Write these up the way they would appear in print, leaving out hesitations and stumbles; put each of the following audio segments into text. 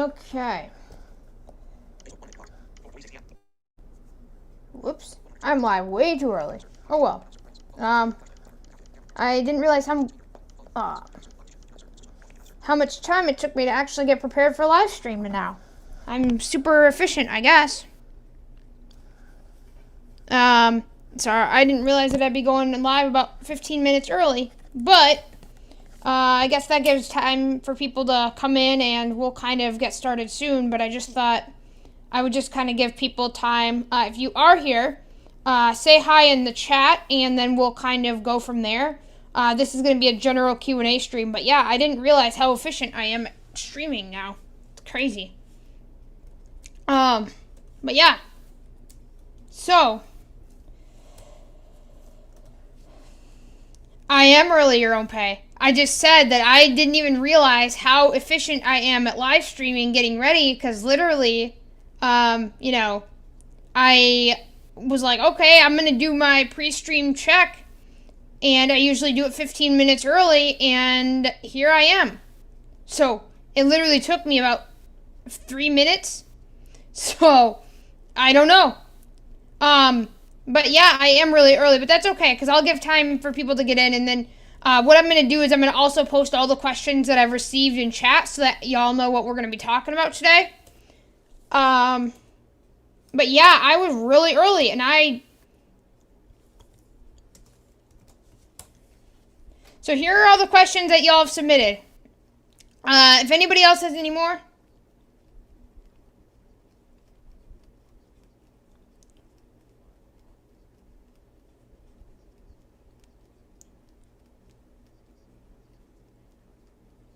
Okay. Whoops. I'm live way too early. Oh well. I didn't realize how much time it took me to actually get prepared for live stream now. I'm super efficient, I guess. Sorry, I didn't realize that I'd be going live about 15 minutes early, but I guess that gives time for people to come in and we'll kind of get started soon, but I just thought I would just kind of give people time. If you are here, say hi in the chat and then we'll kind of go from there. This is going to be a general Q&A stream, but yeah, I didn't realize how efficient I am at streaming now. It's crazy. But yeah. So, I am early your own pay. I just said that I didn't even realize how efficient I am at live streaming getting ready because literally, I was like, okay, I'm going to do my pre-stream check. And I usually do it 15 minutes early, and here I am. So, it literally took me about 3 minutes. So, I don't know. But yeah, I am really early, but that's okay, because I'll give time for people to get in, and then what I'm going to do is I'm going to also post all the questions that I've received in chat so that y'all know what we're going to be talking about today. But yeah, I was really early, and So here are all the questions that y'all have submitted. If anybody else has any more.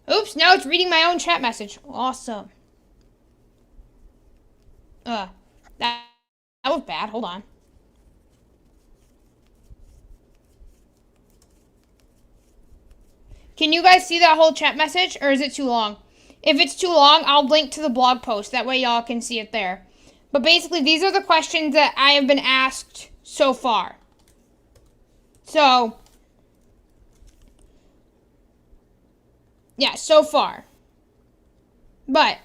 Oops, now it's reading my own chat message. Awesome. That was bad. Hold on. Can you guys see that whole chat message, or is it too long? If it's too long, I'll link to the blog post. That way y'all can see it there. But basically, these are the questions that I have been asked so far. So, yeah, so far. But,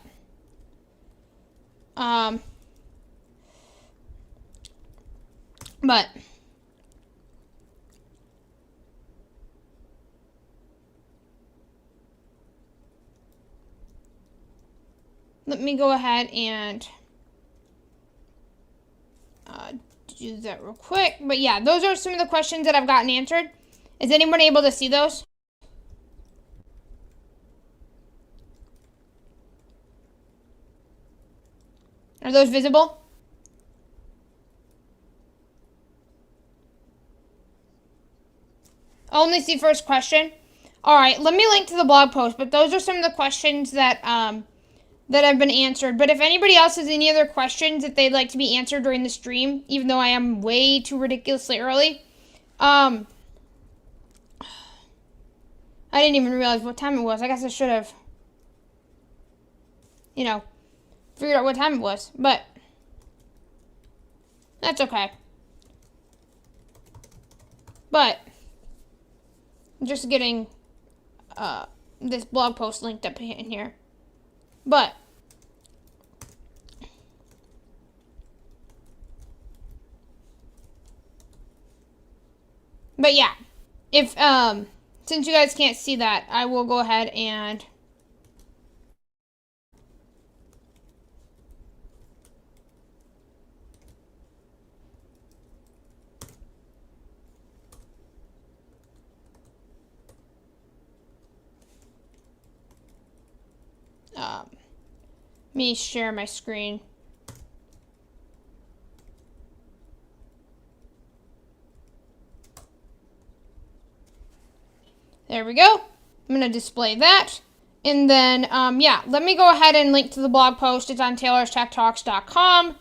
let me go ahead and do that real quick. But yeah, those are some of the questions that I've gotten answered. Is anyone able to see those? Are those visible? I only see first question. Alright, let me link to the blog post, but those are some of the questions that that have been answered. But if anybody else has any other questions that they'd like to be answered during the stream, even though I am way too ridiculously early, I didn't even realize what time it was. I guess I should have, figured out what time it was. But that's okay. But I'm just getting this blog post linked up in here. But yeah, if since you guys can't see that, I will go ahead and me share my screen. There we go. I'm going to display that. And then, yeah, let me go ahead and link to the blog post. It's on taylorstechtalks.com.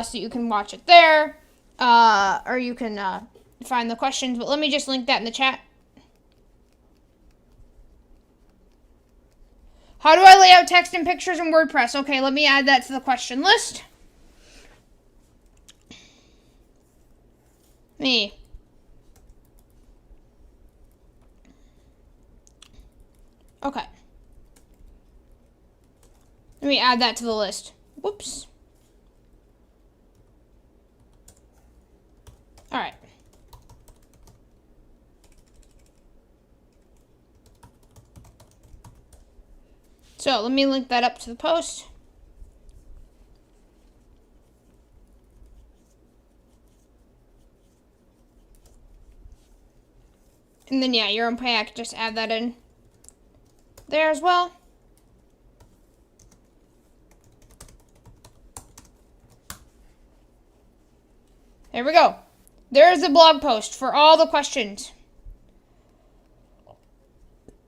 So you can watch it there. Or you can find the questions. But let me just link that in the chat. How do I lay out text and pictures in WordPress? Okay, let me add that to the question list. Me. Okay. Let me add that to the list. Whoops. All right. So let me link that up to the post. And then, yeah, your own pay, I could just add that in there as well. There we go. There's the blog post for all the questions.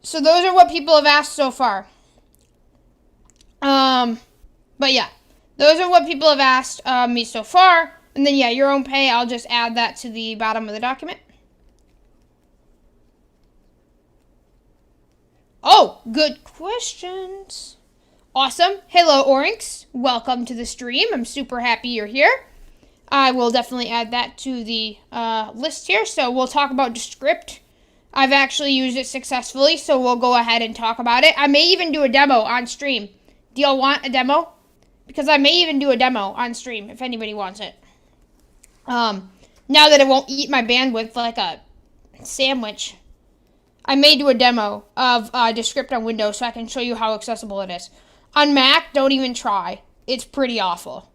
So those are what people have asked so far. But yeah, those are what people have asked me so far. And then, yeah, your own pay, I'll just add that to the bottom of the document. Oh, good questions. Awesome. Hello, Orinx. Welcome to the stream. I'm super happy you're here. I will definitely add that to the list here. So we'll talk about Descript. I've actually used it successfully, so we'll go ahead and talk about it. I may even do a demo on stream. Do y'all want a demo? Because I may even do a demo on stream if anybody wants it. Now that it won't eat my bandwidth like a sandwich, I may do a demo of Descript on Windows so I can show you how accessible it is. On Mac, don't even try. It's pretty awful.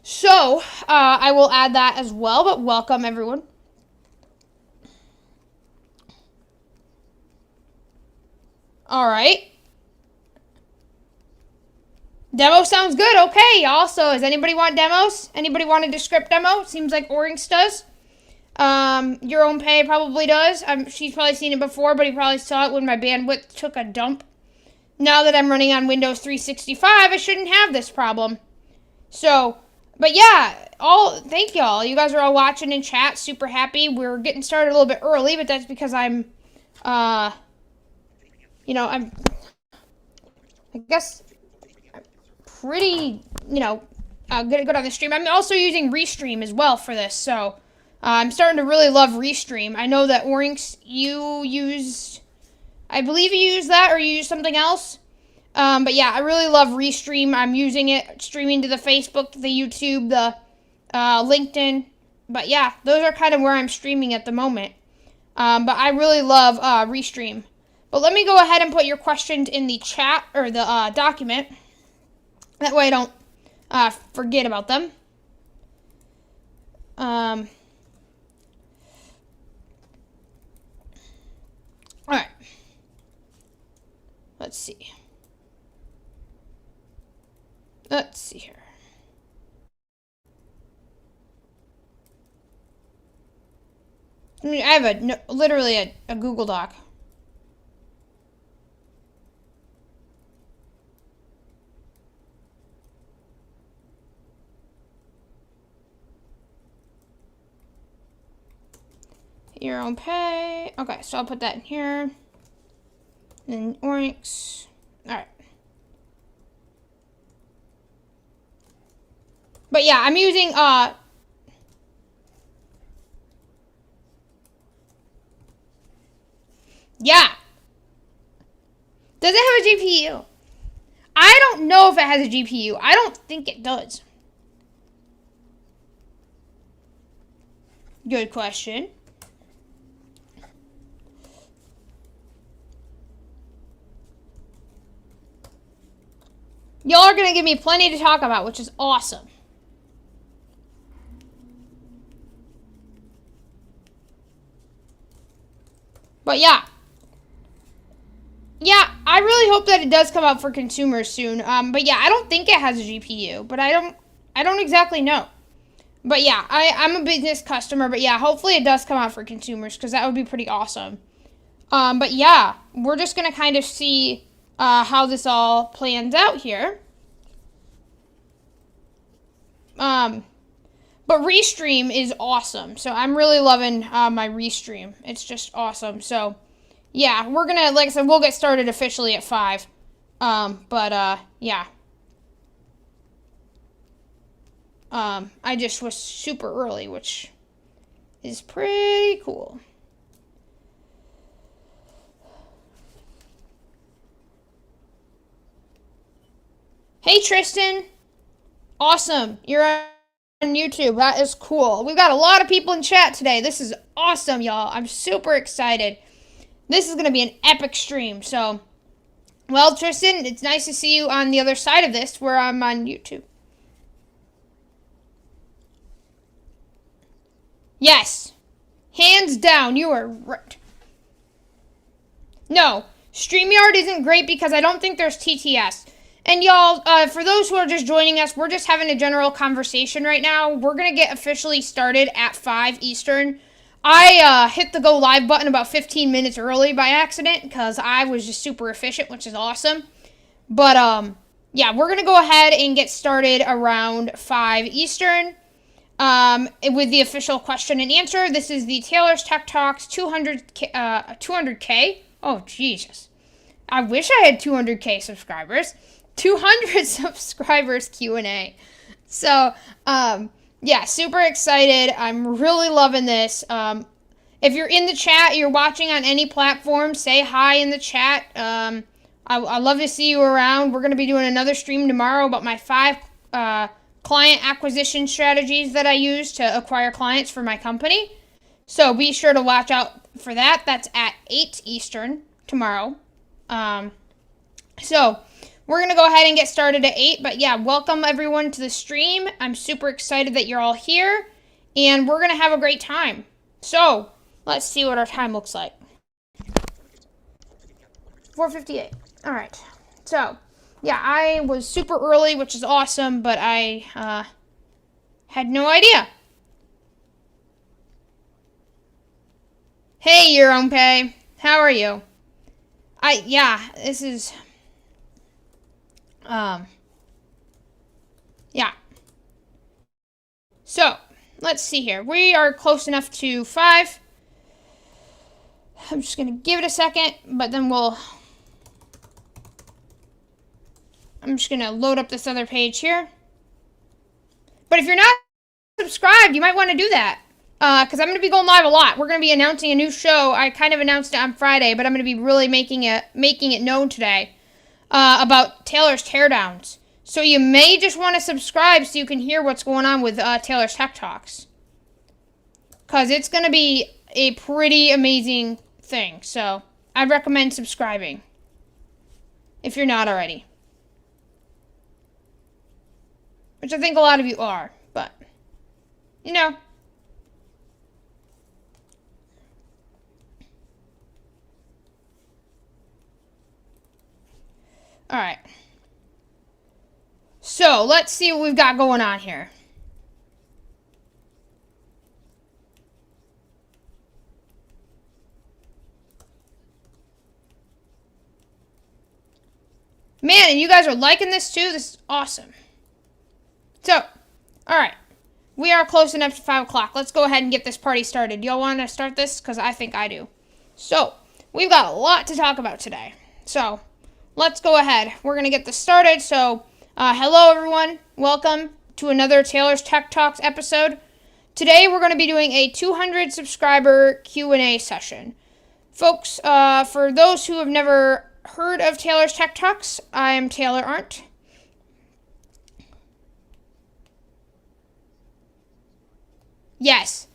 So, I will add that as well, but welcome everyone. All right. Demo sounds good. Okay, y'all. So, does anybody want demos? Anybody want a Descript demo? Seems like Orinx does. Your own pay probably does. She's probably seen it before, but he probably saw it when my bandwidth took a dump. Now that I'm running on Windows 365, I shouldn't have this problem. So, but yeah, thank y'all. You guys are all watching in chat. Super happy. We're getting started a little bit early, but that's because I'm I guess pretty, good on the stream. I'm also using Restream as well for this, so I'm starting to really love Restream. I know that Orinx, I believe you use that or you use something else. But yeah, I really love Restream. I'm using it, streaming to the Facebook, the YouTube, the LinkedIn. But yeah, those are kind of where I'm streaming at the moment. But I really love Restream. But let me go ahead and put your questions in the chat or the document. That way I don't forget about them. All right. Let's see. Let's see here. I mean, I have literally a Google Doc. Your own pay. Okay, so I'll put that in here. And Orinx. Alright. But yeah, I'm using yeah. Does it have a GPU? I don't know if it has a GPU. I don't think it does. Good question. Y'all are going to give me plenty to talk about, which is awesome. But yeah. Yeah, I really hope that it does come out for consumers soon. But yeah, I don't think it has a GPU, but I don't exactly know. But yeah, I'm a business customer, but yeah, hopefully it does come out for consumers because that would be pretty awesome. But yeah, we're just going to kind of see how this all plans out here. But Restream is awesome. So I'm really loving my Restream. It's just awesome. So yeah, we're going to, like I said, we'll get started officially at 5. Yeah. I just was super early, which is pretty cool. Hey, Tristan. Awesome. You're on YouTube. That is cool. We've got a lot of people in chat today. This is awesome, y'all. I'm super excited. This is going to be an epic stream. So, well, Tristan, it's nice to see you on the other side of this where I'm on YouTube. Yes. Hands down, you are right. No, StreamYard isn't great because I don't think there's TTS. And y'all, for those who are just joining us, we're just having a general conversation right now. We're going to get officially started at 5 Eastern. I hit the go live button about 15 minutes early by accident because I was just super efficient, which is awesome. But, yeah, we're going to go ahead and get started around 5 Eastern. With the official question and answer. This is the Taylor's Tech Talks 200K. Oh, Jesus. I wish I had 200K subscribers. 200 subscribers Q&A. So, yeah, super excited. I'm really loving this. If you're in the chat, you're watching on any platform, say hi in the chat. I love to see you around. We're going to be doing another stream tomorrow about my 5 client acquisition strategies that I use to acquire clients for my company. So be sure to watch out for that. That's at 8 Eastern tomorrow. So we're going to go ahead and get started at 8. But yeah, welcome everyone to the stream. I'm super excited that you're all here. And we're going to have a great time. So let's see what our time looks like. 4:58. All right. So yeah, I was super early, which is awesome, but I had no idea. Hey, Your Own Pay. How are you? This is, yeah. So, let's see here. We are close enough to 5. I'm just going to give it a second, but then I'm just going to load up this other page here. But if you're not subscribed, you might want to do that. Because I'm going to be going live a lot. We're going to be announcing a new show. I kind of announced it on Friday, but I'm going to be really making it known today. About Taylor's Teardowns. So you may just want to subscribe so you can hear what's going on with Taylor's Tech Talks. Because it's going to be a pretty amazing thing. So I'd recommend subscribing. If you're not already. Which I think a lot of you are, but, you know. Alright. So, let's see what we've got going on here. Man, and you guys are liking this too? This is awesome. So, alright, we are close enough to 5 o'clock. Let's go ahead and get this party started. Y'all want to start this? Because I think I do. So, we've got a lot to talk about today. So, let's go ahead. We're going to get this started. So, hello everyone. Welcome to another Taylor's Tech Talks episode. Today, we're going to be doing a 200 subscriber Q&A session. Folks, for those who have never heard of Taylor's Tech Talks, I am Taylor Arndt. Yes,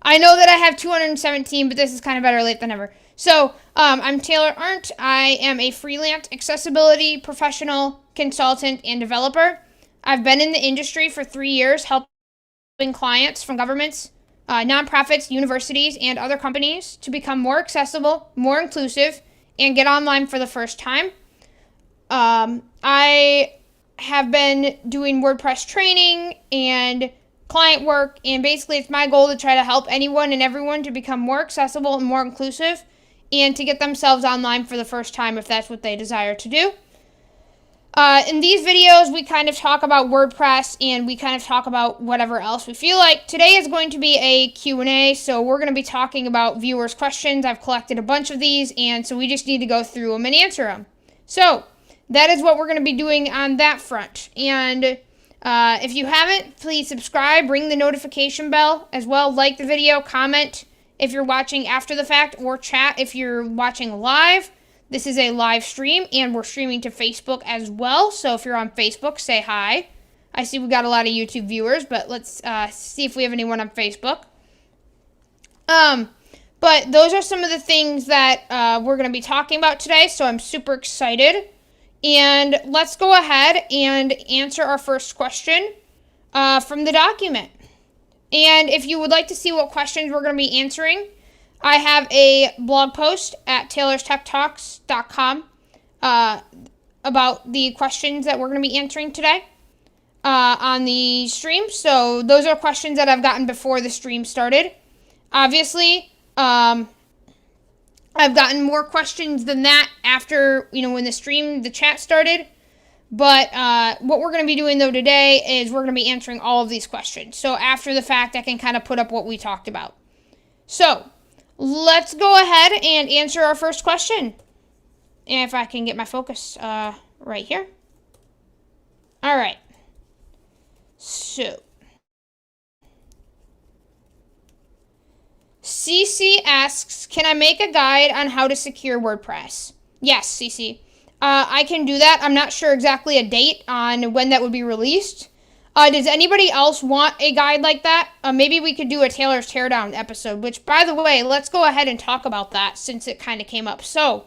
I know that I have 217, but this is kind of better late than never. So, I'm Taylor Arndt. I am a freelance accessibility professional, consultant, and developer. I've been in the industry for 3 years, helping clients from governments, nonprofits, universities, and other companies to become more accessible, more inclusive, and get online for the first time. I have been doing WordPress training and client work, and basically it's my goal to try to help anyone and everyone to become more accessible and more inclusive and to get themselves online for the first time if that's what they desire to do. In these videos, we kind of talk about WordPress and we kind of talk about whatever else we feel like. Today is going to be a Q&A, so we're going to be talking about viewers' questions. I've collected a bunch of these, and so we just need to go through them and answer them. So that is what we're going to be doing on that front. And if you haven't, please subscribe, ring the notification bell as well, like the video, comment if you're watching after the fact, or chat if you're watching live. This is a live stream, and we're streaming to Facebook as well. So if you're on Facebook, say hi. I see we got a lot of YouTube viewers, but let's see if we have anyone on Facebook. But those are some of the things that we're going to be talking about today, so I'm super excited. And let's go ahead and answer our first question from the document. And if you would like to see what questions we're going to be answering, I have a blog post at taylorstechtalks.com about the questions that we're going to be answering today on the stream. So those are questions that I've gotten before the stream started. Obviously, I've gotten more questions than that after, when the chat started. But what we're going to be doing, though, today is we're going to be answering all of these questions. So after the fact, I can kind of put up what we talked about. So let's go ahead and answer our first question. And if I can get my focus right here. All right. So CC asks, can I make a guide on how to secure WordPress? Yes, CC. I can do that. I'm not sure exactly a date on when that would be released. Does anybody else want a guide like that? Maybe we could do a Taylor's Teardown episode, which, by the way, let's go ahead and talk about that since it kind of came up. So,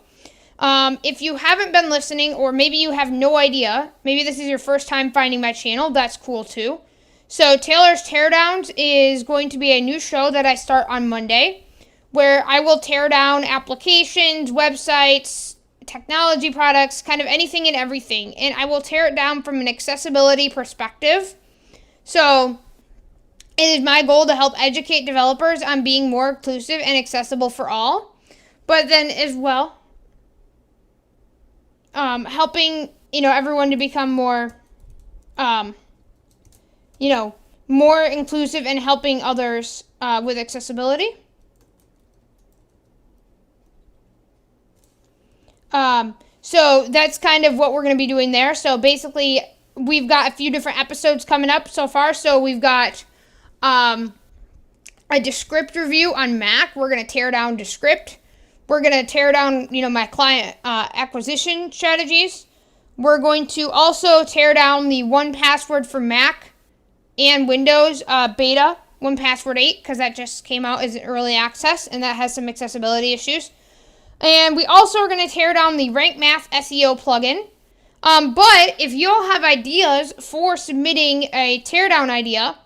if you haven't been listening, or maybe you have no idea, maybe this is your first time finding my channel, that's cool too. So, Taylor's Teardowns is going to be a new show that I start on Monday, where I will tear down applications, websites, technology products, kind of anything and everything. And I will tear it down from an accessibility perspective. So it is my goal to help educate developers on being more inclusive and accessible for all. But then as well, helping, everyone to become more, more inclusive and helping others with accessibility. So that's kind of what we're going to be doing there. So basically, we've got a few different episodes coming up so far. So we've got a Descript review on Mac. We're going to tear down Descript. We're going to tear down, my client acquisition strategies. We're going to also tear down the 1Password for Mac and Windows beta, 1Password 8, because that just came out as an early access, and that has some accessibility issues. And we also are going to tear down the Rank Math SEO plugin. But if you all have ideas for submitting a teardown idea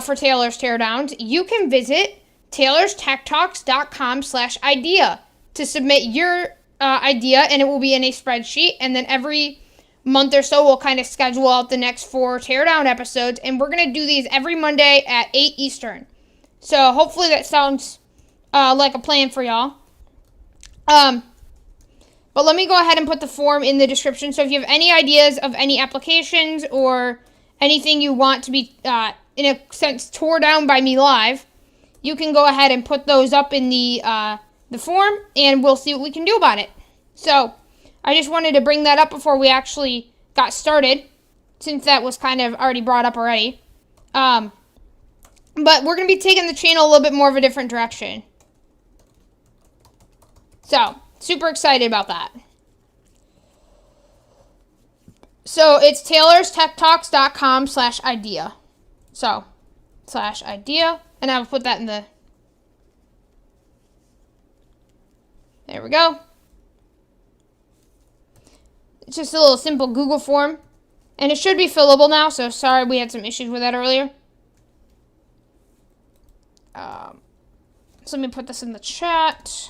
for Taylor's Teardowns, you can visit taylorstechtalks.com/idea to submit your idea, and it will be in a spreadsheet. And then every month or so, we'll kind of schedule out the next 4 teardown episodes, and we're going to do these every Monday at 8 Eastern. So hopefully that sounds like a plan for y'all. But let me go ahead and put the form in the description. So if you have any ideas of any applications or anything you want to be, in a sense, tore down by me live, you can go ahead and put those up in the form, and we'll see what we can do about it. So I just wanted to bring that up before we actually got started, since that was kind of already brought up already. But we're going to be taking the channel a little bit more of a different direction. So, super excited about that. So, it's taylorstechtalks.com/idea. So, /idea. And I'll put that in the... There we go. It's just a little simple Google form. And it should be fillable now, so sorry we had some issues with that earlier. So let me put this in the chat.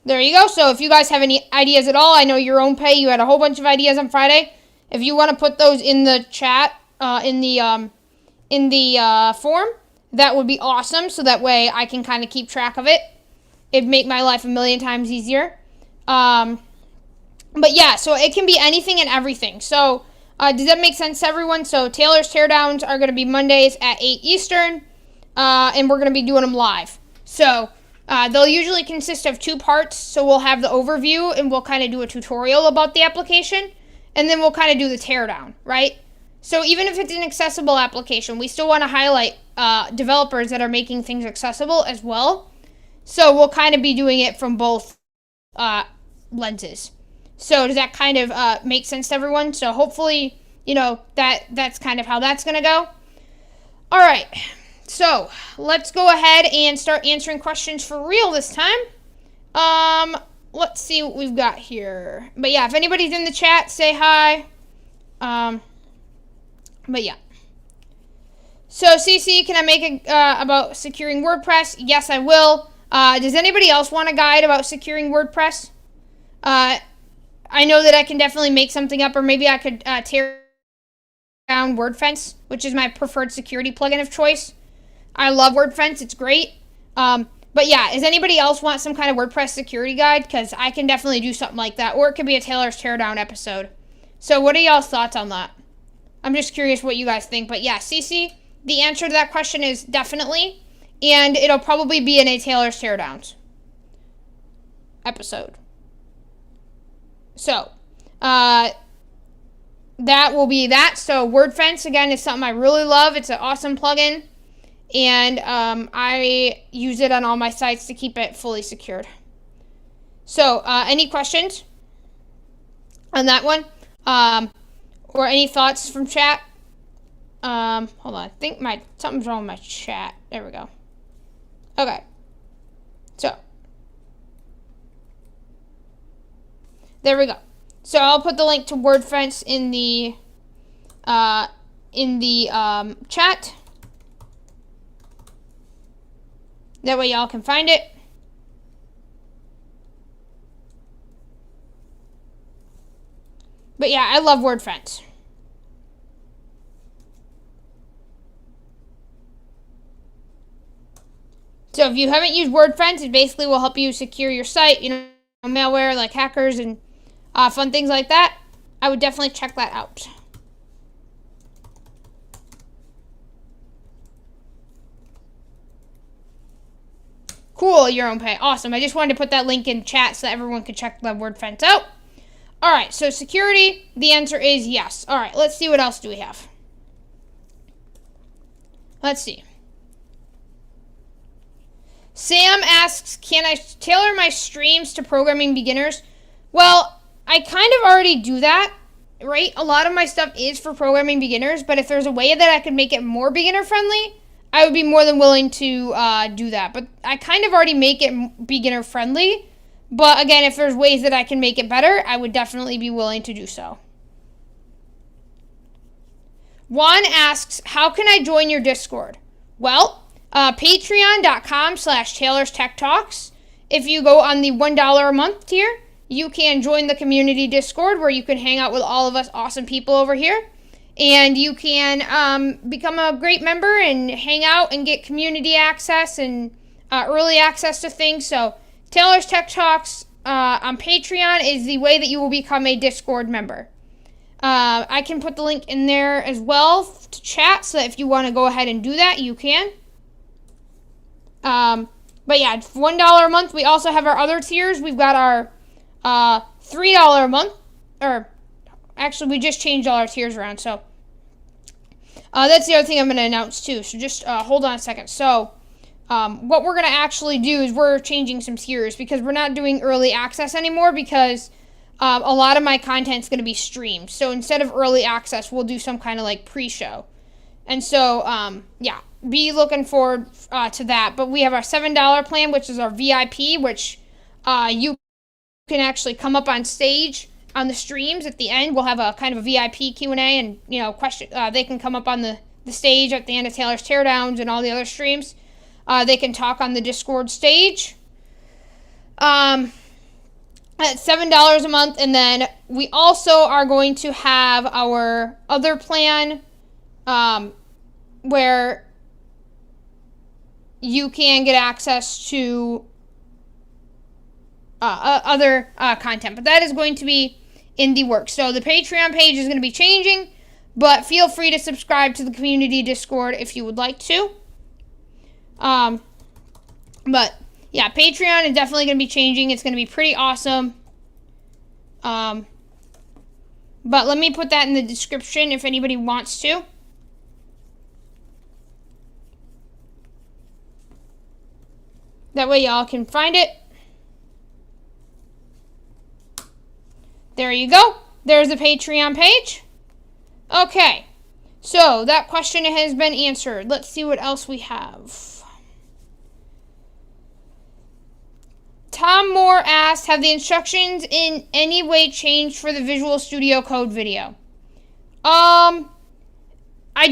There you go. So if you guys have any ideas at all, I know your own pay, you had a whole bunch of ideas on Friday. If you want to put those in the chat, in the form, that would be awesome. So that way I can kind of keep track of it. It'd make my life a million times easier. But yeah, so it can be anything and everything. So does that make sense to everyone? So Taylor's Teardowns are going to be Mondays at 8 Eastern, and we're going to be doing them live. So they'll usually consist of 2 parts. So we'll have the overview, and we'll kind of do a tutorial about the application, and then we'll kind of do the teardown, right? So even if it's an accessible application, we still want to highlight developers that are making things accessible as well. So we'll kind of be doing it from both lenses. So does that kind of make sense to everyone? So hopefully, that's kind of how that's going to go. All right. So let's go ahead and start answering questions for real this time. Let's see what we've got here. But yeah, if anybody's in the chat, say hi. But yeah. So CC, can I make about securing WordPress? Yes, I will. Does anybody else want a guide about securing WordPress? I know that I can definitely make something up, or maybe I could tear down WordFence, which is my preferred security plugin of choice. I love WordFence. It's great. But yeah, does anybody else want some kind of WordPress security guide? Because I can definitely do something like that. Or it could be a Taylor's Teardown episode. So what are y'all's thoughts on that? I'm just curious what you guys think. But yeah, CC, the answer to that question is definitely. And it'll probably be in a Taylor's Teardowns episode. So, that will be that. So WordFence, again, is something I really love. It's an awesome plugin. And I use it on all my sites to keep it fully secured. So, any questions on that one? Or any thoughts from chat? Hold on. I think something's wrong with my chat. There we go. Okay. So, there we go. So I'll put the link to WordFence in the chat. That way y'all can find it. But yeah, I love WordFence. So if you haven't used WordFence, it basically will help you secure your site, malware like hackers and fun things like that. I would definitely check that out. Cool, your own pay. Awesome. I just wanted to put that link in chat so that everyone could check the WordFence out. All right, so security, the answer is yes. All right, let's see what else do we have. Let's see. Sam asks, can I tailor my streams to programming beginners? Well, I kind of already do that, right? A lot of my stuff is for programming beginners, but if there's a way that I could make it more beginner friendly, I would be more than willing to do that. But I kind of already make it beginner friendly. But again, if there's ways that I can make it better, I would definitely be willing to do so. Juan asks, how can I join your Discord? Well, patreon.com/Taylor's Tech Talks. If you go on the $1 a month tier, you can join the community Discord where you can hang out with all of us awesome people over here. And you can become a great member and hang out and get community access and early access to things. So Taylor's Tech Talks on Patreon is the way that you will become a Discord member. I can put the link in there as well to chat, so that if you want to go ahead and do that, you can. But yeah, $1 a month. We also have our other tiers. We've got our $3 a month, or actually we just changed all our tiers around, so that's the other thing I'm going to announce too. So just hold on a second. So what we're going to actually do is we're changing some tiers because we're not doing early access anymore because a lot of my content's going to be streamed. So instead of early access, we'll do some kind of like pre-show. And so, yeah, be looking forward to that. But we have our $7 plan, which is our VIP, which you can actually come up on stage on the streams at the end. We'll have a kind of a VIP Q&A and, question. They can come up on the stage at the end of Taylor's Teardowns and all the other streams. They can talk on the Discord stage. At $7 a month. And then we also are going to have our other plan where you can get access to other content. But that is going to be in the works. So the Patreon page is going to be changing, but feel free to subscribe to the community Discord if you would like to. But yeah, Patreon is definitely going to be changing. It's going to be pretty awesome. But But let me put that in the description if anybody wants to. That way y'all can find it. There you go. There's the Patreon page. Okay. So that question has been answered. Let's see what else we have. Tom Moore asked, have the instructions in any way changed for the Visual Studio Code video? I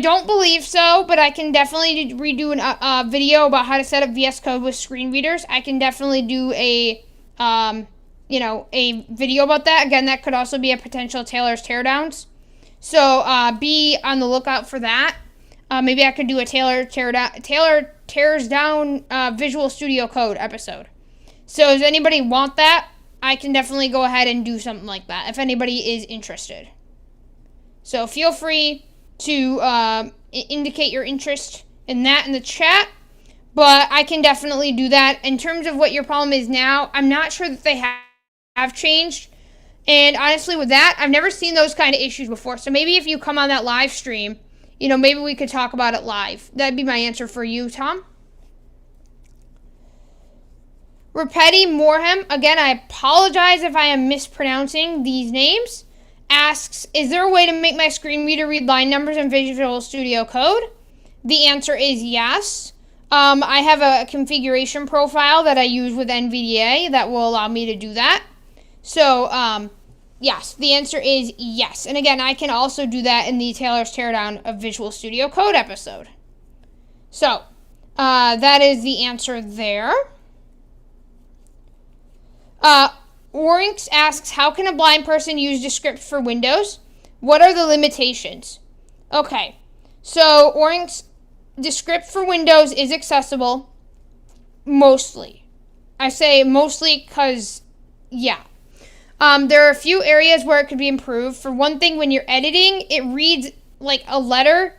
don't believe so, but I can definitely redo a video about how to set up VS Code with screen readers. I can definitely do a video about that. Again, that could also be a potential Taylor's Teardowns. So be on the lookout for that. Maybe I could do a Taylor Tears Down Visual Studio Code episode. So does anybody want that? I can definitely go ahead and do something like that if anybody is interested. So feel free to indicate your interest in that in the chat. But I can definitely do that. In terms of what your problem is now, I'm not sure that they have changed. And honestly, with that, I've never seen those kind of issues before. So maybe if you come on that live stream, maybe we could talk about it live. That'd be my answer for you, Tom. Repeti Morhem, again, I apologize if I am mispronouncing these names, asks, is there a way to make my screen reader read line numbers in Visual Studio Code? The answer is yes. I have a configuration profile that I use with NVDA that will allow me to do that. So, yes, the answer is yes. And again, I can also do that in the Taylor's Teardown of Visual Studio Code episode. So, that is the answer there. Orinx asks, how can a blind person use Descript for Windows? What are the limitations? Okay, so Orinx, Descript for Windows is accessible, mostly. I say mostly because, yeah. There are a few areas where it could be improved. For one thing, when you're editing, it reads like a letter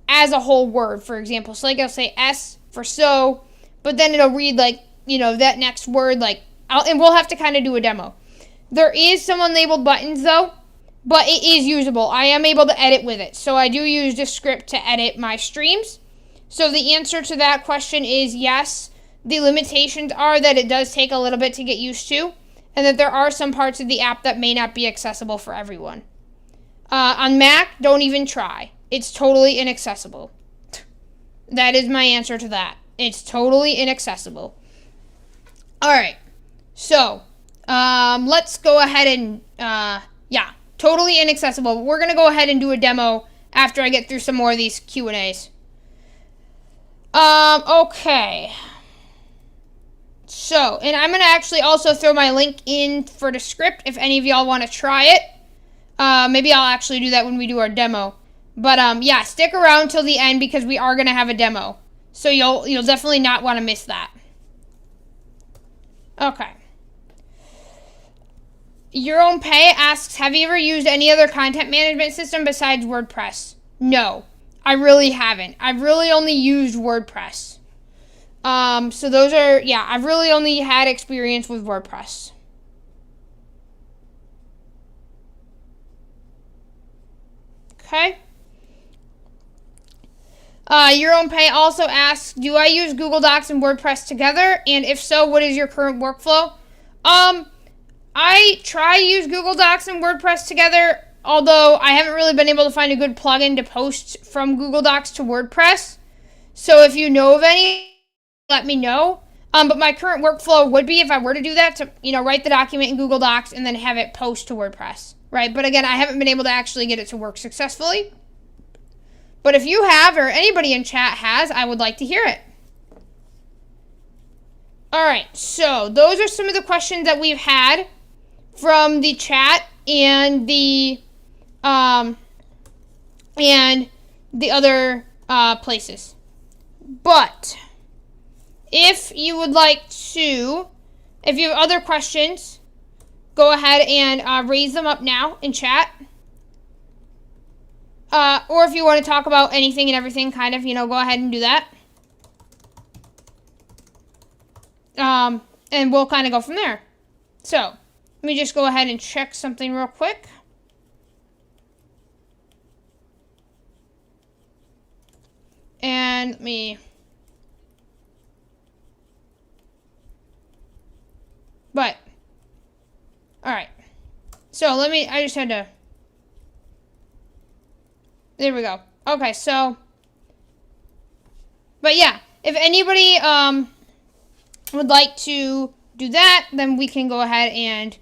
as a whole word, for example. So like I'll say S for so, but then it'll read like, that next word, like, and we'll have to kind of do a demo. There is some unlabeled buttons though, but it is usable. I am able to edit with it. So I do use Descript to edit my streams. So the answer to that question is yes. The limitations are that it does take a little bit to get used to, and that there are some parts of the app that may not be accessible for everyone. On Mac, don't even try. It's totally inaccessible. That is my answer to that. It's totally inaccessible. All right. So, let's go ahead and, totally inaccessible. We're going to go ahead and do a demo after I get through some more of these Q&As. Okay. So, and I'm going to actually also throw my link in for the script if any of y'all want to try it. Maybe I'll actually do that when we do our demo. But, stick around till the end because we are going to have a demo. So you'll definitely not want to miss that. Okay. Your Own Pay asks, have you ever used any other content management system besides WordPress? No, I really haven't. I've really only used WordPress. So those are, I've really only had experience with WordPress. Okay. Your Own Pay also asks, do I use Google Docs and WordPress together? And if so, what is your current workflow? I try to use Google Docs and WordPress together, although I haven't really been able to find a good plugin to post from Google Docs to WordPress. So if you know of any, let me know. But my current workflow would be, if I were to do that, to write the document in Google Docs and then have it post to WordPress, right? But again, I haven't been able to actually get it to work successfully. But if you have, or anybody in chat has, I would like to hear it. All right, so those are some of the questions that we've had from the chat and the other places. But if you would like to, if you have other questions, go ahead and raise them up now in chat. Or if you want to talk about anything and everything, kind of, go ahead and do that. And we'll kind of go from there. So, let me just go ahead and check something real quick. and let me... But, alright. So, I just had to... There we go. Okay, so... But yeah, if anybody would like to do that, then we can go ahead and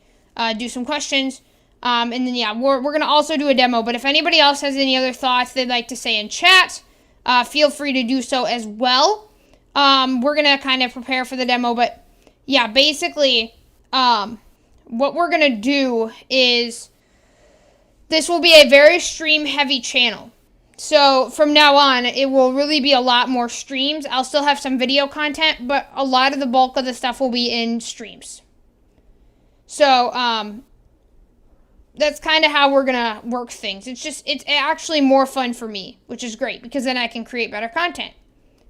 do some questions. And then, yeah, we're going to also do a demo. But if anybody else has any other thoughts they'd like to say in chat, feel free to do so as well. We're going to kind of prepare for the demo. But, yeah, basically, what we're going to do is this will be a very stream-heavy channel. So, from now on, it will really be a lot more streams. I'll still have some video content, but a lot of the bulk of the stuff will be in streams. So, that's kind of how we're going to work things. It's actually more fun for me, which is great, because then I can create better content.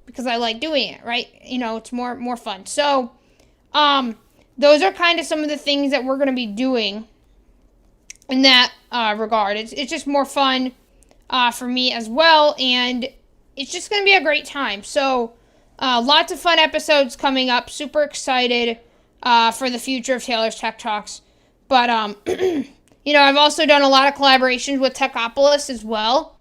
Because I like doing it, right? You know, it's more fun. So, those are kind of some of the things that we're going to be doing in that regard. It's just more fun for me as well, and it's just going to be a great time. So, lots of fun episodes coming up. Super excited for the future of Taylor's Tech Talks. But, you know, I've also done a lot of collaborations with Techopolis as well.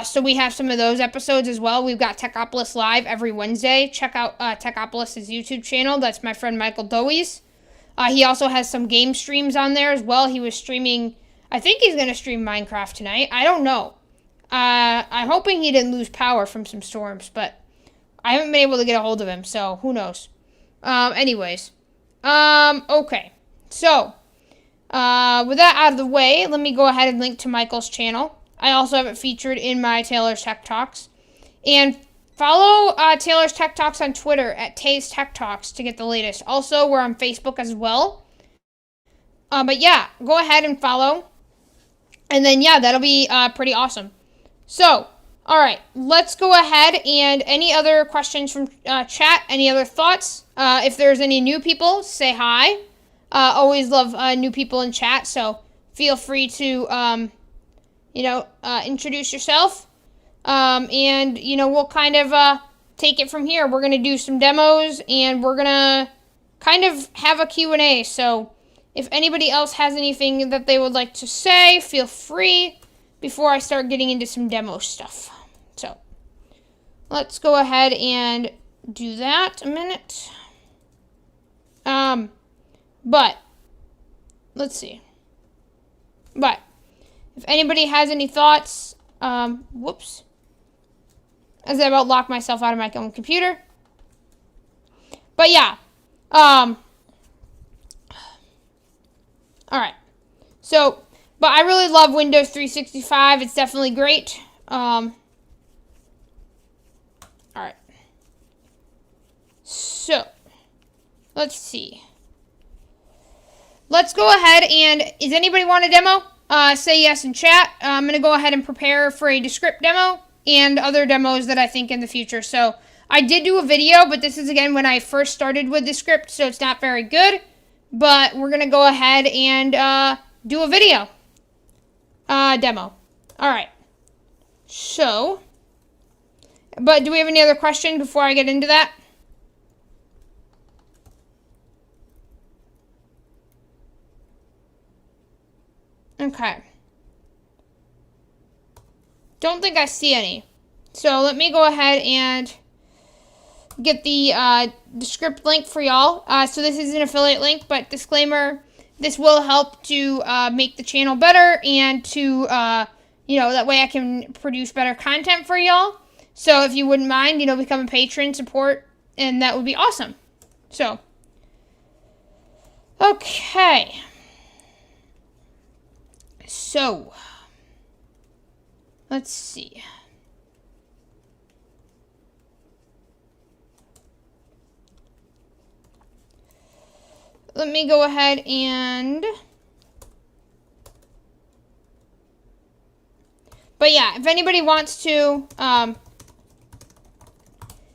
So we have some of those episodes as well. We've got Techopolis Live every Wednesday. Check out Techopolis' YouTube channel. That's my friend Michael Dowies. He also has some game streams on there as well. He was streaming... I think he's going to stream Minecraft tonight. I don't know. I'm hoping he didn't lose power from some storms, but I haven't been able to get a hold of him, so who knows. Anyways. Okay. So, with that out of the way, let me go ahead and link to Michael's channel. I also have it featured in my Taylor's Tech Talks. And follow Taylor's Tech Talks on Twitter at Tay's Tech Talks to get the latest. Also, we're on Facebook as well. But yeah, go ahead and follow. And then, yeah, that'll be pretty awesome. So, all right, let's go ahead and any other questions from chat, any other thoughts? If there's any new people, say hi. Always love new people in chat, so feel free to, introduce yourself. And, you know, we'll kind of take it from here. We're going to do some demos, and we're going to kind of have a Q&A, so... If anybody else has anything that they would like to say, feel free before I start getting into some demo stuff. So, let's go ahead and do that a minute. But, let's see. But, if anybody has any thoughts, whoops. As I about locked myself out of my own computer. But yeah, alright, so, but I really love Windows 365, it's definitely great, alright, so, let's see, let's go ahead and, does anybody want a demo? Say yes in chat. I'm going to go ahead and prepare for a Descript demo, and other demos that I think in the future, so, I did do a video, but this is again when I first started with Descript, so it's not very good. But we're going to go ahead and do a video. Demo. Alright. So. But do we have any other questions before I get into that? Okay. Don't think I see any. So let me go ahead and get the Descript link for y'all. So this is an affiliate link, but disclaimer, this will help to make the channel better and to, that way I can produce better content for y'all. So if you wouldn't mind, become a patron, support, and that would be awesome. So, okay. So, let's see. Let me go ahead and... But yeah, if anybody wants to, go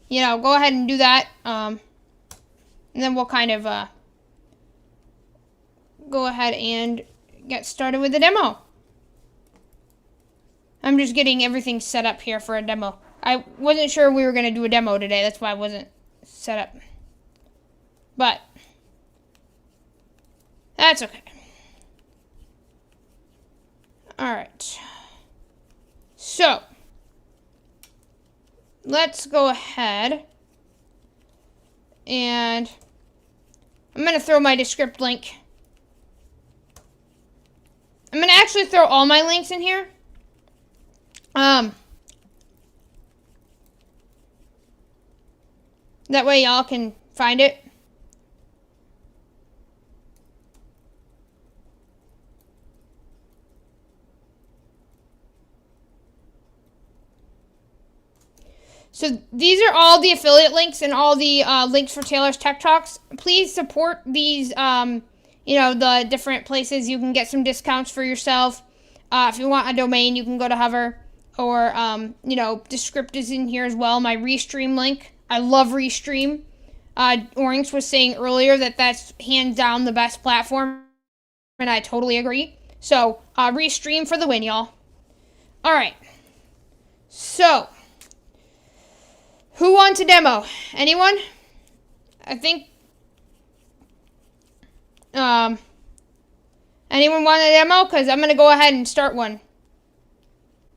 ahead and do that. And then we'll kind of go ahead and get started with the demo. I'm just getting everything set up here for a demo. I wasn't sure we were going to do a demo today. That's why I wasn't set up. But that's okay. Alright. So, let's go ahead and I'm going to throw my Descript link. I'm going to actually throw all my links in here. That way y'all can find it. So these are all the affiliate links and all the links for Taylor's Tech Talks. Please support these, the different places you can get some discounts for yourself. If you want a domain, you can go to Hover. Or, Descript is in here as well. My Restream link. I love Restream. Orange was saying earlier that that's hands down the best platform. And I totally agree. So, Restream for the win, y'all. Alright. So, who wants a demo? Anyone? I think, anyone want a demo? Because I'm going to go ahead and start one.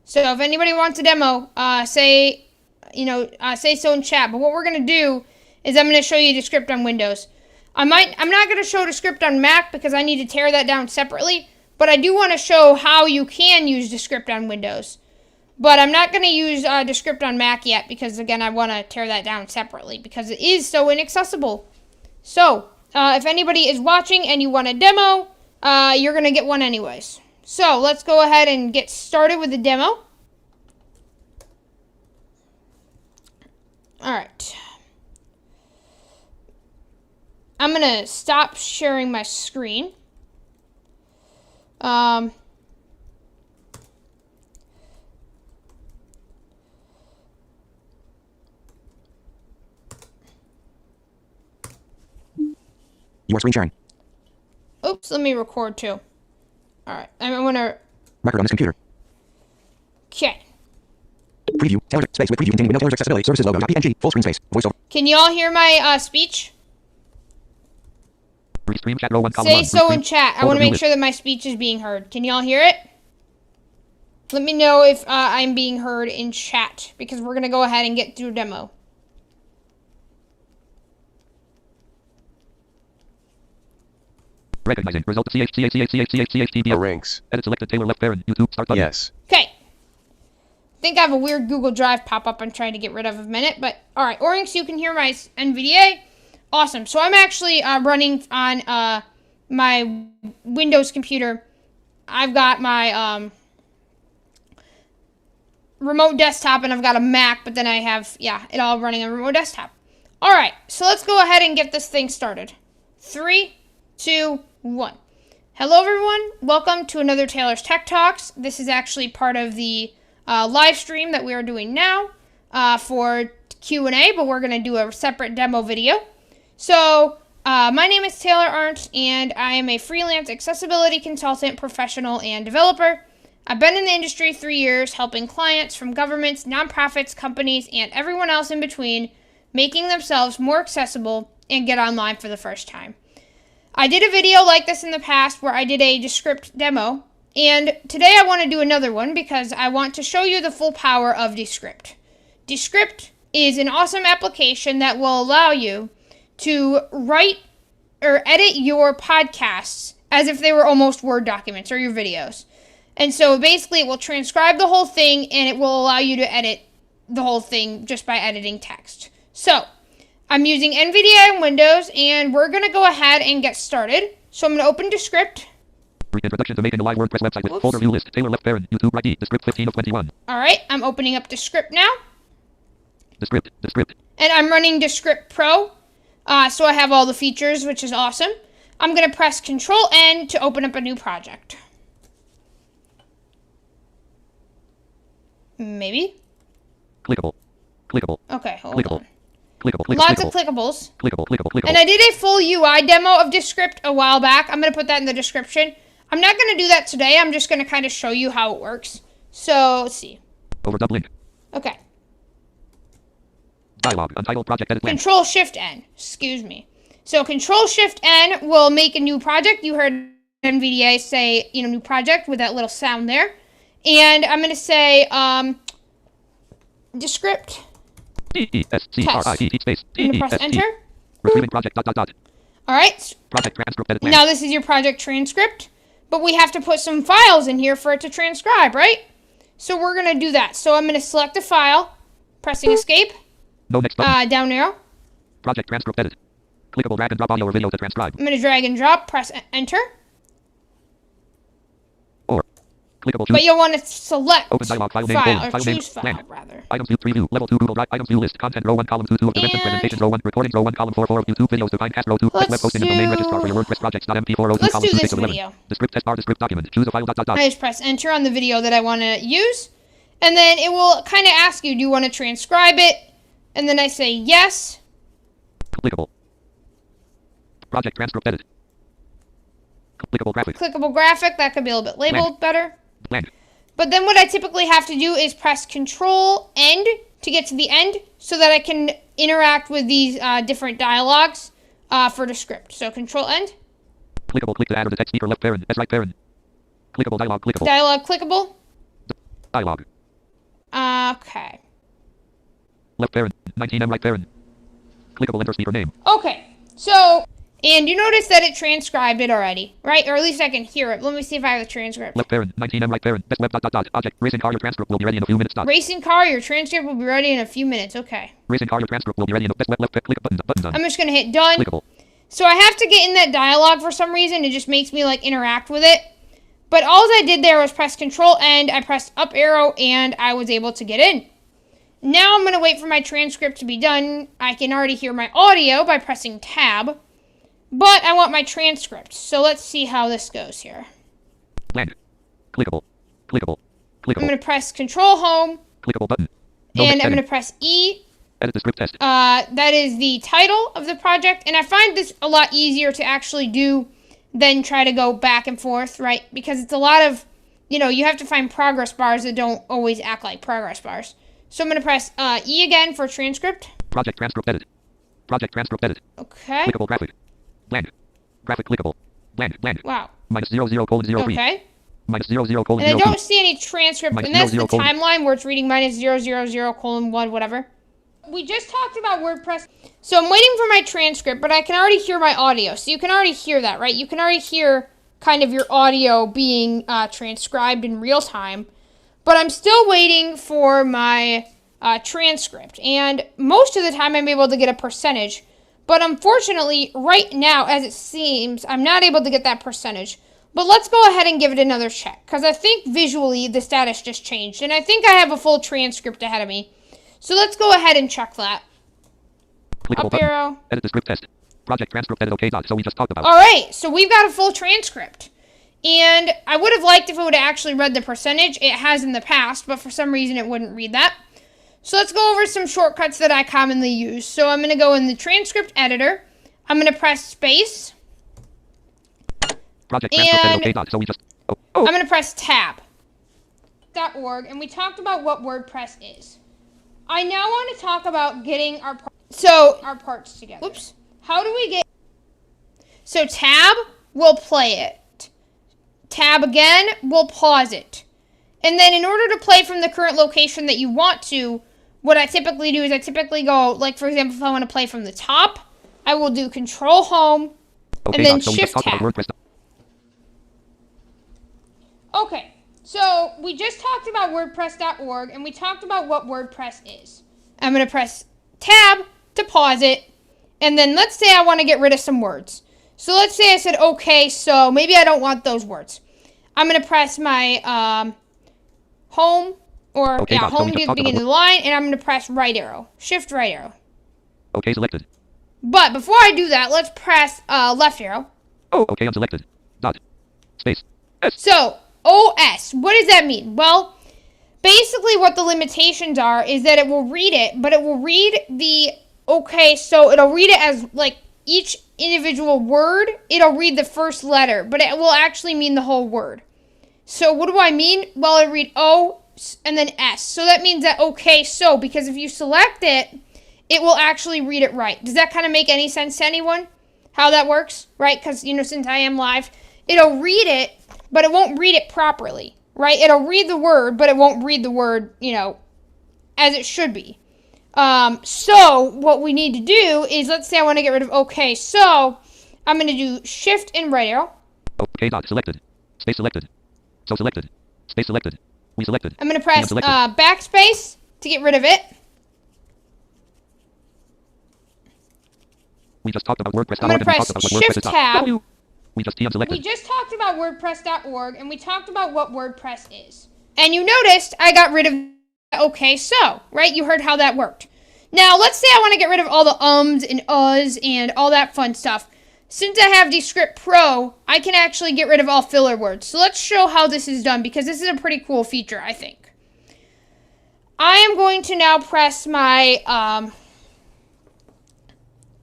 So if anybody wants a demo, say so in chat. But what we're going to do is I'm going to show you Descript on Windows. I'm not going to show Descript on Mac because I need to tear that down separately. But I do want to show how you can use Descript on Windows. But I'm not going to use Descript on Mac yet because, again, I want to tear that down separately because it is so inaccessible. So, if anybody is watching and you want a demo, you're going to get one anyways. So, let's go ahead and get started with the demo. Alright. I'm going to stop sharing my screen. You are screen sharing. Oops, let me record too. Alright, I'm gonna... Record on this computer. Okay. Preview. Taylor's space with preview containing Windows Taylor's accessibility services logo. .png. Full screen space. VoiceOver. Can you all hear my speech? Restream chat row 1 column Say 1. so Restream. in chat. I want to make sure that my speech is being heard. Can you all hear it? Let me know if I'm being heard in chat because we're gonna go ahead and get through demo. Recognizing result CHTBL. Ranks. Edit selected Taylor left parent. YouTube start button. Yes. Okay. I think I have a weird Google Drive pop-up I'm trying to get rid of a minute, but alright, Oryx, you can hear my NVDA. Awesome. So I'm actually running on my Windows computer. I've got my remote desktop and I've got a Mac, but then I have, it all running on remote desktop. Alright, so let's go ahead and get this thing started. 3, 2, 1. Hello everyone, welcome to another Taylor's Tech Talks. This is actually part of the live stream that we are doing now for Q&A, but we're going to do a separate demo video. So, my name is Taylor Arndt, and I am a freelance accessibility consultant, professional, and developer. I've been in the industry 3 years, helping clients from governments, nonprofits, companies, and everyone else in between, making themselves more accessible and get online for the first time. I did a video like this in the past where I did a Descript demo, and today I want to do another one because I want to show you the full power of Descript. Descript is an awesome application that will allow you to write or edit your podcasts as if they were almost Word documents or your videos. And so basically it will transcribe the whole thing and it will allow you to edit the whole thing just by editing text. So, I'm using NVDA and Windows, and we're going to go ahead and get started. So I'm going to open Descript. Introduction to making a live WordPress website with folder view list. Taylor left parent. YouTube ID. Descript 15 of 21. Alright, I'm opening up Descript now. Descript. And I'm running Descript Pro. So I have all the features, which is awesome. I'm going to press Control-N to open up a new project. Maybe? Clickable. Okay, hold Clickable. on. Clickable. Lots of clickables. Clickable. And I did a full UI demo of Descript a while back. I'm going to put that in the description. I'm not going to do that today. I'm just going to kind of show you how it works. So, let's see. Overdub link. Okay. Dialog. Untitled project edit blank. Control Shift N. Excuse me. So Control Shift N will make a new project. You heard NVDA say, new project with that little sound there. And I'm going to say, Descript. DESCRIPT space. I'm going to press Enter. Retrieving project ... All right. Project transcript edit blank. Now this is your project transcript, but we have to put some files in here for it to transcribe, right? So we're going to do that. So I'm going to select a file, pressing Escape, No next button. down arrow. Project transcript edit. Clickable drag and drop audio or video to transcribe. I'm going to drag and drop, press Enter. Or clickable choose. But you'll want to select Open dialog file name file, colon, or file name choose file, blank. rather. Items view preview level 2 Google Drive items view list content row 1 column 2 of events and And presentations row 1 recordings row 1 column 4 of YouTube videos define cast row 2 let's web hosting and domain do- registrar for your WordPress projects.mp4 row 2 Let's column do 2 this space of 11. video. Descript test bar descript document choose a file ... I just press Enter on the video that I want to use, and then it will kind of ask you, do you want to transcribe it? And then I say yes. Clickable. Project transcript edit. Clickable graphic. Clickable graphic, that could be a little bit labeled better. Blank. But then what I typically have to do is press Control End to get to the end so that I can interact with these different dialogues for the script. So Control End. Clickable click to add or the text speaker left parent S right parent. Clickable dialog clickable. Dialogue clickable. Dialog. Okay. Left parent 19M right parent. Clickable enter speaker name. Okay. So, and you notice that it transcribed it already, right? Or at least I can hear it. Let me see if I have the transcript. Left parent 19M right parent. Best web ... Object racing car your transcript will be ready in a few minutes . Racing car, your transcript will be ready in a few minutes. Okay. Racing car your transcript will be ready in a best web left click button done. I'm just going to hit done. Clickable. So I have to get in that dialogue for some reason. It just makes me interact with it. But all I did there was press Control End. I pressed up arrow and I was able to get in. Now I'm going to wait for my transcript to be done. I can already hear my audio by pressing Tab. But I want my transcript. So let's see how this goes here. Blank. Clickable. Clickable. I'm Clickable. going to press Control Home. Clickable button. No And next I'm going heading. to press E. Edit the script test. That is the title of the project. And I find this a lot easier to actually do than try to go back and forth, right? Because it's a lot of, you have to find progress bars that don't always act like progress bars. So I'm going to press E again for transcript. Project transcript edit. Project transcript edit. Okay. Clickable graphic. Blank. Graphic clickable. Blank. Blank. Wow. Minus 00:03. Okay. Minus 00:02. And I don't see any transcript. Minus And that's the 00, timeline where it's reading -000:1, whatever. We just talked about WordPress. So I'm waiting for my transcript, but I can already hear my audio. So you can already hear that, right? You can already hear kind of your audio being transcribed in real time. But I'm still waiting for my transcript. And most of the time I'm able to get a percentage. But unfortunately, right now, as it seems, I'm not able to get that percentage. But let's go ahead and give it another check. Because I think visually the status just changed. And I think I have a full transcript ahead of me. So let's go ahead and check that. Clickable Up button. arrow. Edit the script test. Project transcript edit OK. So we just talked about. Alright, so we've got a full transcript. And I would have liked if it would have actually read the percentage. It has in the past, but for some reason it wouldn't read that. So let's go over some shortcuts that I commonly use. So I'm going to go in the transcript editor. I'm going to press space. Project transcript And edit OK. So we just. I'm going to press tab. .org, and we talked about what WordPress is. I now want to talk about getting our parts together. Whoops. How do we get... So tab will play it. Tab again will pause it. And then in order to play from the current location that you want to, what I typically do is I typically go, like for example, if I want to play from the top, I will do Control Home, and then so we just Shift talked about Tab. WordPress. Okay, so we just talked about WordPress.org, and we talked about what WordPress is. I'm going to press Tab to pause it, and then let's say I want to get rid of some words. So let's say I said, okay, so maybe I don't want those words. I'm going to press my home, or home to the beginning of the line, and I'm going to press right arrow, shift right arrow. Okay, selected. But before I do that, let's press left arrow. Okay, unselected. Dot. Space. S. So, OS, what does that mean? Well, basically what the limitations are is that it will read it, but it will read so it'll read it as like each individual word, it'll read the first letter, but it will actually mean the whole word. So what do I mean? Well, it'll read O and then S. So that means that okay, so, because if you select it it will actually read it right. Does that kind of make any sense to anyone? How that works, right? Because, since I am live, it'll read it, but it won't read it properly, right? It'll read the word, but it won't read the word, as it should be. So what we need to do is, let's say I want to get rid of okay, so I'm going to do shift and right arrow. Okay dot selected. Space selected. So selected. Space selected. We selected. I'm going to press selected. backspace to get rid of it. We just talked about WordPress. I'm going to press shift tab. We just selected. We just talked about WordPress.org, and we talked about what WordPress is. And you noticed I got rid of okay, so, right? You heard how that worked. Now, let's say I want to get rid of all the ums and uhs and all that fun stuff. Since I have Descript Pro, I can actually get rid of all filler words. So let's show how this is done, because this is a pretty cool feature, I think. I am going to now press my,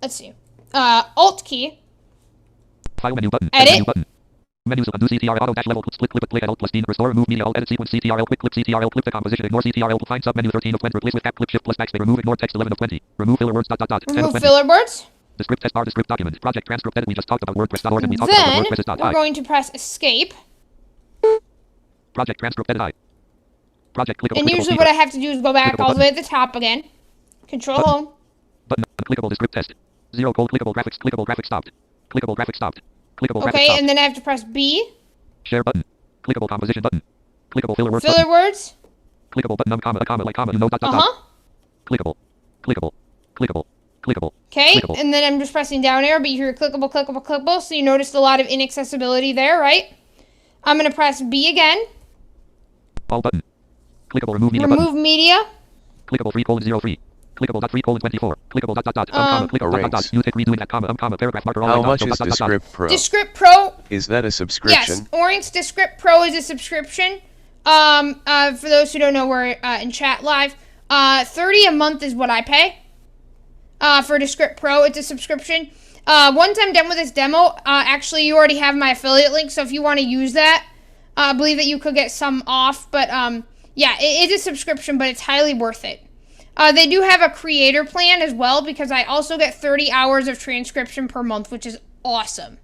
let's see, Alt key. File menu button. Edit. Menu button. Menus undo CTRL auto dash level split click Alt plus D restore remove media alt edit sequence CTRL quick clip CTRL clip the composition ignore CTRL find sub menu 13 of 20 replace with cap clip shift plus backspace remove ignore text 11 of 20 remove filler words dot 10 Remove of 20 filler words. Descript test bar descript document project transcript edit we just talked about WordPress.org and we talked about Then WordPress.I we're going to press escape. project transcript edit I project clickable And clickable usually feature. what I have to do is go back Clickable all the button. way to the top again. Control home. Button clickable descript test 0 cold clickable graphics stopped clickable graphics stopped clickable graphics Okay, stopped and then I have to press B. share button clickable composition button clickable filler words Filler button words. clickable button comma a comma like comma dot clickable clickable clickable clickable Okay, clickable. and then I'm just pressing down arrow, but you hear clickable, clickable, clickable, so you noticed a lot of inaccessibility there, right? I'm going to press B again. all button clickable remove media button Remove media. clickable 3:03 clickable dot 3:24 clickable dot comma clickable dot use it redoing that comma paragraph marker all How line much dot, is dot, dot, dot. Descript Pro? Descript Pro. Is that a subscription? Yes, Oryx Descript Pro is a subscription. For those who don't know, we're in chat live. $30 a month is what I pay. For Descript Pro, it's a subscription. Once I'm done with this demo, actually you already have my affiliate link, so if you want to use that, I believe that you could get some off. But yeah, it is a subscription, but it's highly worth it. They do have a creator plan as well, because I also get 30 hours of transcription per month, which is awesome.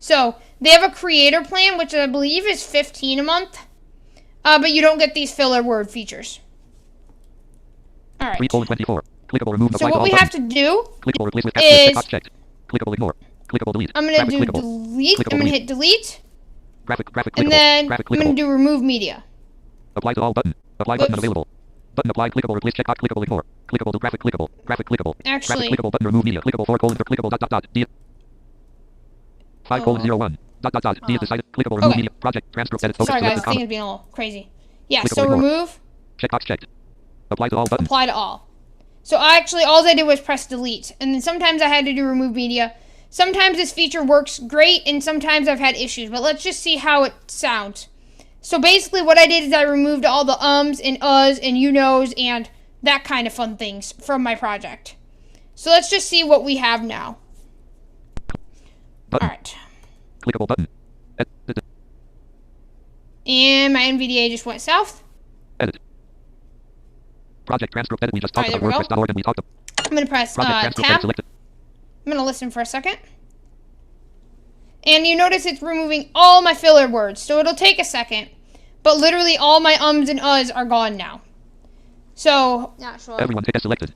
So they have a creator plan, which I believe is $15 a month, but you don't get these filler word features. All right. 3:24 clickable remove So apply to what all we button. have to do clickable replace with is- box checked clickable ignore clickable delete I'm going to graphic do clickable delete. Clickable I'm going to delete. hit delete, graphic clickable and then graphic I'm going clickable to do remove media. apply to all button apply button Whoops. available button apply clickable replace check box clickable ignore clickable to graphic clickable Actually- graphic clickable button remove media clickable 4 clickable dot D 5:01 dot D decided clickable remove Okay. media project transcript edit focus Sorry guys, selected this thing comma is being a little crazy. Yeah, Clickable so ignore. remove, checkbox checked apply to all button apply to all. So actually all I did was press delete, and then sometimes I had to do remove media. Sometimes this feature works great, and sometimes I've had issues, but let's just see how it sounds. So basically what I did is I removed all the ums and uhs and you knows and that kind of fun things from my project. So let's just see what we have now. button Alright. clickable button And my NVDA just went south. edit project transcript edit we just Alright, talked there about we go. WordPress.org and we talked about I'm going to press project transcript edit tab. selected I'm going to listen for a second. And you notice it's removing all my filler words. So it'll take a second. But literally all my ums and uhs are gone now. So, not sure. everyone tick as selected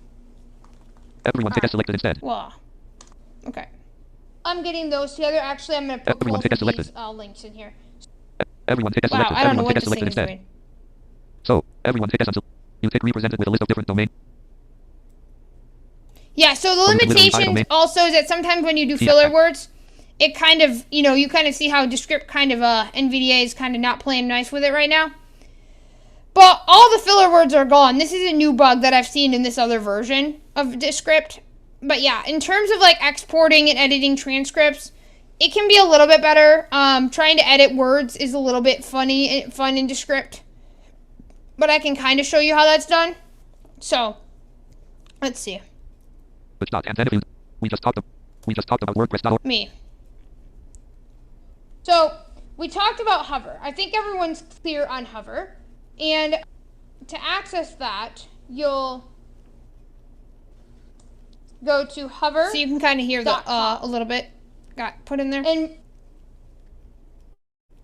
everyone tick as selected instead Well, okay. I'm getting those together. Actually, I'm going to put Everyone both tick of as selected. these links in here. everyone tick as Wow, selected I don't know everyone what tick as this thing selected is instead doing. so everyone tick as until you tick represented with a list of different domain Yeah, so the literally limitations domain. also is that sometimes when you do Yeah. filler words, it kind of, you kind of see how Descript kind of, NVDA is kind of not playing nice with it right now. But all the filler words are gone. This is a new bug that I've seen in this other version of Descript. But yeah, in terms of like exporting and editing transcripts, it can be a little bit better. Trying to edit words is a little bit fun in Descript. But I can kind of show you how that's done. So, let's see. It's not and then if you we just talked about WordPress.org Me. So, we talked about Hover. I think everyone's clear on Hover. And to access that, you'll go to hover. So you can kind of hear the a little bit got put in there. And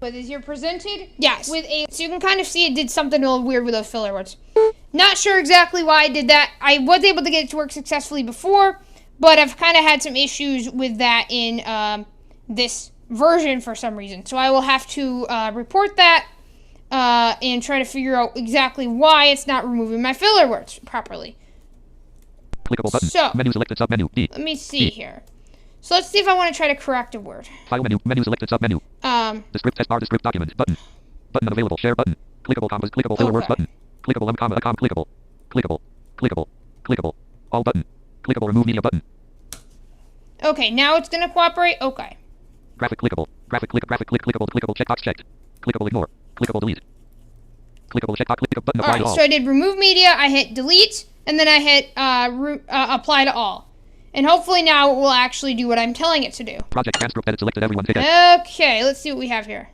but as you're presented, yes, with a, so you can kind of see it did something a little weird with those filler words. Not sure exactly why I did that. I was able to get it to work successfully before, but I've kind of had some issues with that in this version for some reason. So I will have to report that and try to figure out exactly why it's not removing my filler words properly. Clickable button. So, menu selected submenu. D. Let me see here. So let's see if I want to try to correct a word. File menu. Menu selected submenu. The script test bar. The script document button. Button unavailable. Share button. Clickable commas. Clickable filler words button. Clickable comma clickable. Clickable. Clickable. Clickable. All button. Clickable remove media button. Okay, now it's gonna cooperate. Okay. Graphic clickable. Graphic clickable. Clickable checkbox checked. Clickable ignore. Clickable delete. Clickable checkbox click button apply to all. So I did remove media. I hit delete, and then I hit apply to all. And hopefully now it will actually do what I'm telling it to do. Project transcript edit selected everyone. Okay, let's see what we have here.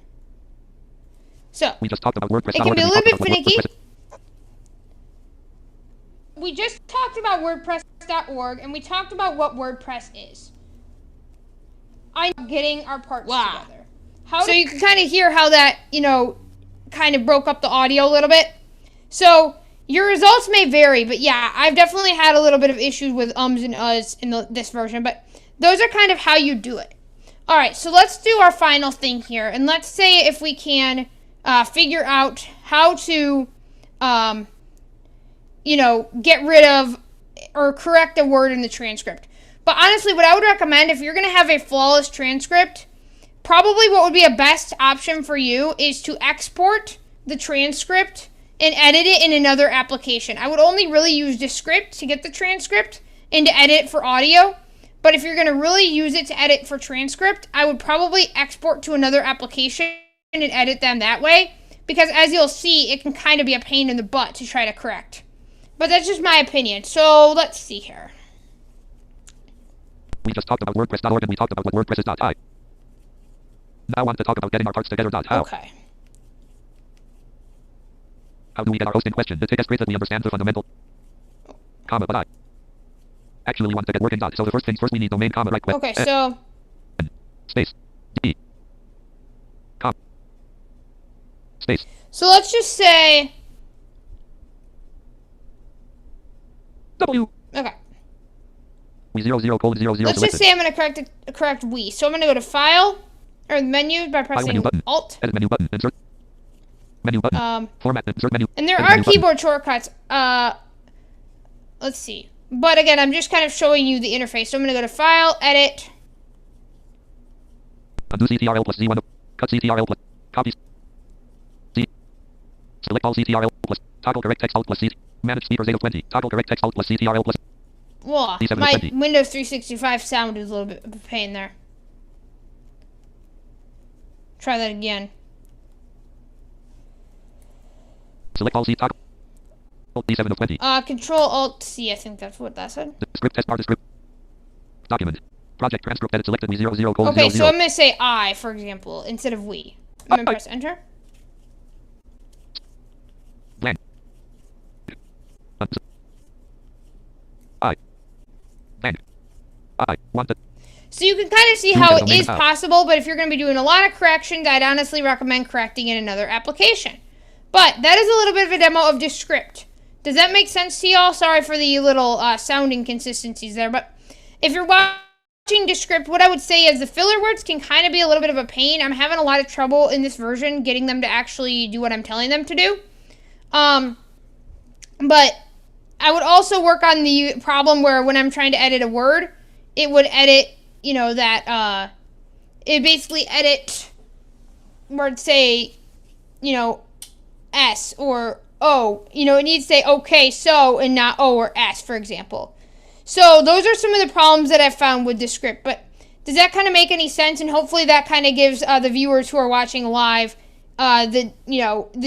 So we just talked about WordPress. It can be a little bit finicky. We just talked about WordPress.org, and we talked about what WordPress is. I'm getting our parts together. So you can kind of hear how that, kind of broke up the audio a little bit. So your results may vary, but yeah, I've definitely had a little bit of issues with ums and uhs in this version, but those are kind of how you do it. All right, so let's do our final thing here, and let's say if we can figure out how to, get rid of or correct a word in the transcript. But honestly, what I would recommend if you're going to have a flawless transcript, probably what would be a best option for you is to export the transcript and edit it in another application. I would only really use Descript to get the transcript and to edit it for audio. But if you're going to really use it to edit for transcript, I would probably export to another application and edit them that way. Because as you'll see, it can kind of be a pain in the butt to try to correct. But that's just my opinion. So let's see here. We just talked about WordPress.org and we talked about what WordPress is. Now I want to talk about getting our parts together. How? Okay. How do we get our host in question? It is great that we understand the fundamental comma, but I actually want to get working. So the first things first, we need domain comma right. Okay, so space D comma space. So let's just say W. Okay. We 00:00 Let's just say I'm going to correct we. So I'm going to go to File or menu by pressing Alt. Edit menu button. Insert menu button. Format insert menu. And there are keyboard shortcuts. Let's see. But again, I'm just kind of showing you the interface. So I'm going to go to File, Edit. Undo CTRL plus Z1. Cut CTRL plus copy. Z. Select all CTRL plus toggle correct text Alt plus C. Manage speakers 8 of 20. Toggle correct text Alt plus CTRL plus. Whoa, my Windows 365 sound is a little bit of a pain there. Try that again. Select all C toggle. Alt D7 of 20. Control Alt C, I think that's what that said. Script test bar script. Document. Project transcript edit selected me 00:00. Okay, so I'm going to say I, for example, instead of we. I'm going to press enter. Blank. I want to. So you can kind of see how it is possible, but if you're going to be doing a lot of corrections, I'd honestly recommend correcting in another application. But that is a little bit of a demo of Descript. Does that make sense to y'all? Sorry for the little sound inconsistencies there, but if you're watching Descript, what I would say is the filler words can kind of be a little bit of a pain. I'm having a lot of trouble in this version getting them to actually do what I'm telling them to do. But I would also work on the problem where when I'm trying to edit a word, it would edit, it basically edit where it'd say, S or O. It needs to say okay, so, and not O or S, for example. So those are some of the problems that I've found with Descript. But does that kind of make any sense? And hopefully that kind of gives the viewers who are watching live the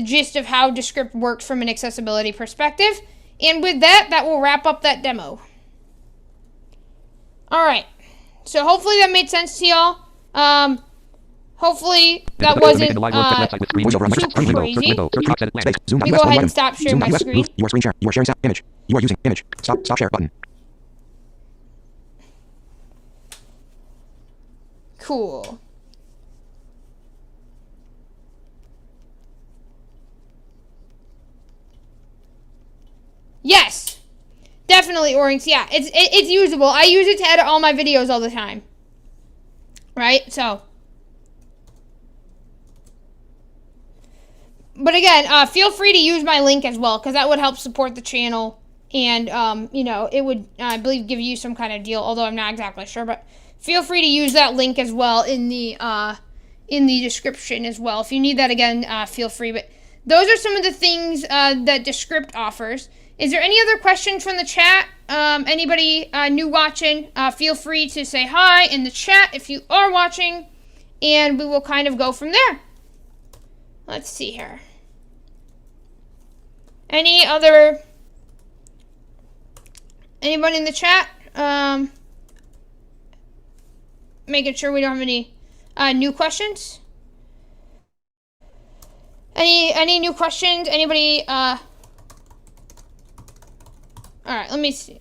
gist of how Descript works from an accessibility perspective. And with that, that will wrap up that demo. Alright, so hopefully that made sense to y'all. Hopefully that wasn't too crazy. Let me go ahead and stop sharing my screen. Your screen share. You are sharing image. You are using image. Stop share button. Cool. Yes. Definitely, Orinx. Yeah, it's usable. I use it to edit all my videos all the time. Right? So. But again, feel free to use my link as well, because that would help support the channel. And, you know, it would, I believe, give you some kind of deal, although I'm not exactly sure. But feel free to use that link as well in the description as well. If you need that again, feel free. But those are some of the things that Descript offers. Is there any other questions from the chat? Anybody new watching, feel free to say hi in the chat if you are watching. And we will kind of go from there. Let's see here. Anybody in the chat? Making sure we don't have any new questions. Any new questions? Anybody? All right, let me see.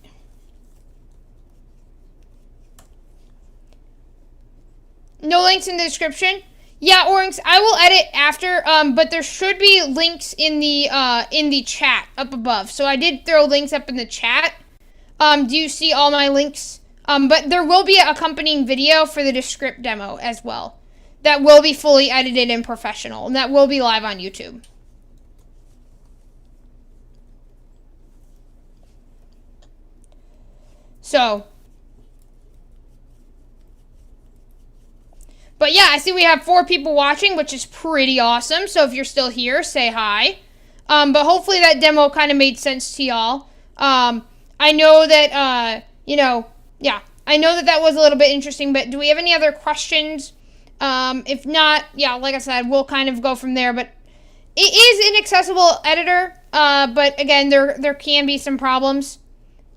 No links in the description. Yeah, Orinx, I will edit after, but there should be links in the chat up above. So I did throw links up in the chat. Do you see all my links? But there will be an accompanying video for the Descript demo as well. That will be fully edited and professional, and that will be live on YouTube. So. But yeah, I see we have 4 people watching, which is pretty awesome. So if you're still here, say hi. But hopefully that demo kind of made sense to y'all. I know that, you know, yeah, I know that was a little bit interesting, but do we have any other questions? If not, yeah, like I said, we'll kind of go from there. But it is an accessible editor, but again, there can be some problems.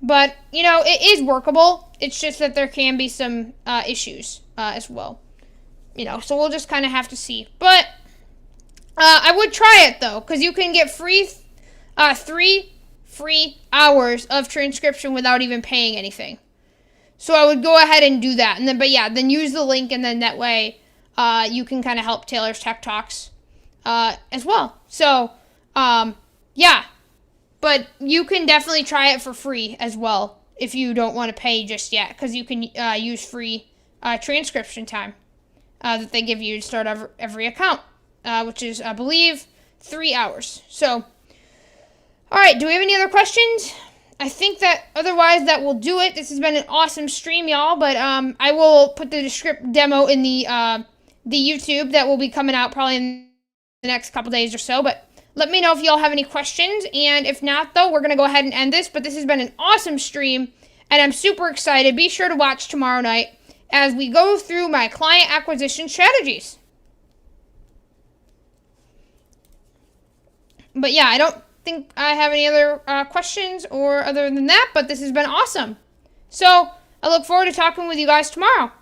But, you know, it is workable. It's just that there can be some issues as well. You know, so we'll just kind of have to see. But I would try it, though, because you can get 3 free hours of transcription without even paying anything. So I would go ahead and do that. And then, but yeah, then use the link, and then that way you can kind of help Taylor's Tech Talks as well. So, yeah. But you can definitely try it for free as well if you don't want to pay just yet, because you can use free transcription time that they give you to start every account, which is, I believe, 3 hours. So, all right, do we have any other questions? I think that otherwise that will do it. This has been an awesome stream, y'all, but I will put the Descript demo in the YouTube that will be coming out probably in the next couple days or so, but let me know if y'all have any questions, and if not, though, we're going to go ahead and end this, but this has been an awesome stream, and I'm super excited. Be sure to watch tomorrow night as we go through my client acquisition strategies. But yeah, I don't think I have any other questions or other than that, but this has been awesome. So I look forward to talking with you guys tomorrow.